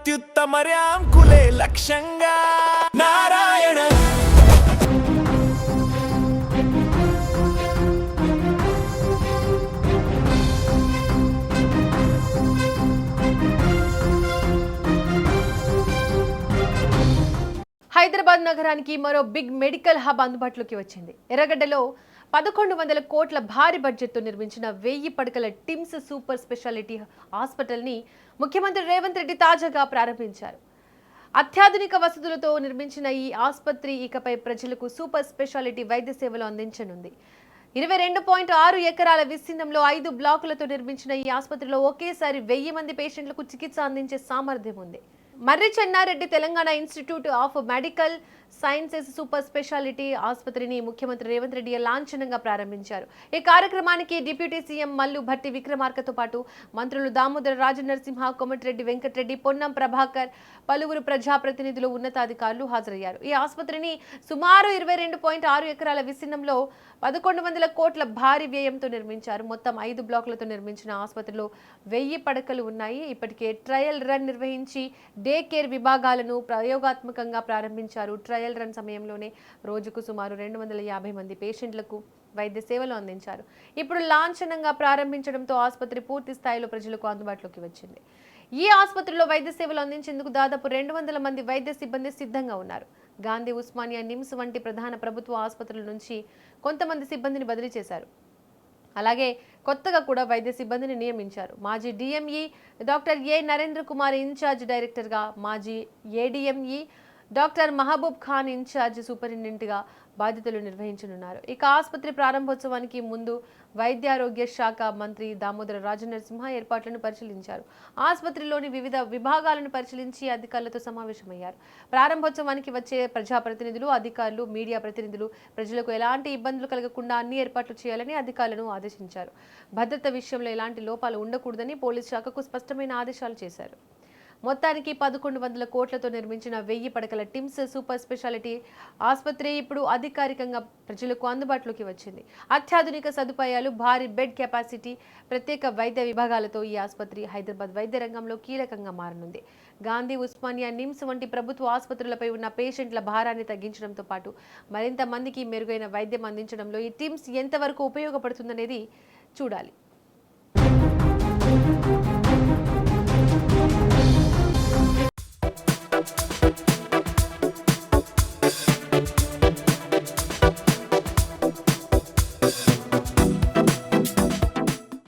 అత్యుత్తమ ర్యాంకులే లక్ష్యంగా నారాయణ హైదరాబాద్ నగరానికి మరో బిగ్ మెడికల్ హబ్ అందుబాటులోకి వచ్చింది. ఎర్రగడ్డలో 1100 కోట్ల భారీ బడ్జెట్తో నిర్మించిన 1000 పడకల టిమ్స్ సూపర్ స్పెషాలిటీ హాస్పిటల్ని ముఖ్యమంత్రి రేవంత్ రెడ్డి తాజాగా ప్రారంభించారు. అత్యాధునిక వసతులతో నిర్మించిన ఈ ఆసుపత్రి ఇకపై ప్రజలకు సూపర్ స్పెషాలిటీ వైద్య సేవలు అందించనుంది. 22.6 ఎకరాల విస్తీర్ణంలో 5 బ్లాకులతో నిర్మించిన ఈ ఆసుపత్రిలో ఒకేసారి 1000 మంది పేషెంట్లకు చికిత్స అందించే సామర్థ్యం ఉంది. Marri Chennareddy Telangana institute of medical sciences super speciality ఆసుపత్రిని ముఖ్యమంత్రి రేవంత్ రెడ్డి లాంఛనంగా ప్రారంభించారు. ఈ కార్యక్రమానికి డిప్యూటీ సీఎం మల్లు భట్టి విక్రమార్కతో పాటు మంత్రులు దామోదర రాజనరసింహ, కోమటిరెడ్డి వెంకటరెడ్డి, పొన్నం ప్రభాకర్, పలువురు ప్రజాప్రతినిధులు, ఉన్నతాధికారులు హాజరయ్యారు. ఈ ఆసుపత్రిని సుమారు 22.6 ఎకరాల విస్తీర్ణంలో 1100 కోట్ల భారీ వ్యయంతో నిర్మించారు. మొత్తం 5 బ్లాకులతో నిర్మించిన ఆసుపత్రిలో 1000 పడకలు ఉన్నాయి. ఇప్పటికే ట్రయల్ రన్ నిర్వహించి డే కేర్ విభాగాలను ప్రయోగాత్మకంగా ప్రారంభించారు. ట్రయల్ రన్ సమయంలోనే రోజుకు సుమారు 250 మంది పేషెంట్లకు వైద్య సేవలు అందించారు. ఇప్పుడు లాంఛనంగా ప్రారంభించడంతో ఆసుపత్రి పూర్తి స్థాయిలో ప్రజలకు అందుబాటులోకి వచ్చింది. ఈ ఆసుపత్రిలో వైద్య సేవలు అందించేందుకు దాదాపు 200 మంది వైద్య సిబ్బంది సిద్ధంగా ఉన్నారు. గాంధీ, ఉస్మానియా, నిమ్స్ వంటి ప్రధాన ప్రభుత్వ ఆసుపత్రుల నుంచి కొంతమంది సిబ్బందిని బదిలీ చేశారు. అలాగే కొత్తగా కూడా వైద్య సిబ్బందిని నియమించారు. మాజీ DME doctor A Narendra Kumar in charge డైరెక్టర్గా, మాజీ ADME doctor Mahboob Khan in charge సూపరింటెండెంట్గా బాధ్యతలు నిర్వహించనున్నారు. ఇక ఆసుపత్రి ప్రారంభోత్సవానికి ముందు వైద్యారోగ్య శాఖ మంత్రి దామోదర రాజనరసింహ ఏర్పాట్లను పరిశీలించారు. ఆసుపత్రిలోని వివిధ విభాగాలను పరిశీలించి అధికారులతో సమావేశమయ్యారు. ప్రారంభోత్సవానికి వచ్చే ప్రజాప్రతినిధులు, అధికారులు, మీడియా ప్రతినిధులు ప్రజలకు ఎలాంటి ఇబ్బందులు కలగకుండా అన్ని ఏర్పాట్లు చేయాలని అధికారులను ఆదేశించారు. భద్రత విషయంలో ఎలాంటి లోపాలు ఉండకూడదని పోలీసు శాఖకు స్పష్టమైన ఆదేశాలు చేశారు. మొత్తానికి 1100 కోట్లతో నిర్మించిన 1000 పడకల టిమ్స్ సూపర్ స్పెషాలిటీ ఆసుపత్రి ఇప్పుడు అధికారికంగా ప్రజలకు అందుబాటులోకి వచ్చింది. అత్యాధునిక సదుపాయాలు, భారీ బెడ్ కెపాసిటీ, ప్రత్యేక వైద్య విభాగాలతో ఈ ఆసుపత్రి హైదరాబాద్ వైద్య రంగంలో కీలకంగా మారనుంది. గాంధీ, ఉస్మానియా, నిమ్స్ వంటి ప్రభుత్వ ఆసుపత్రులపై ఉన్న పేషెంట్ల భారాన్ని తగ్గించడంతో పాటు మరింత మందికి మెరుగైన వైద్యం అందించడంలో ఈ టిమ్స్ ఎంతవరకు ఉపయోగపడుతుందనేది చూడాలి.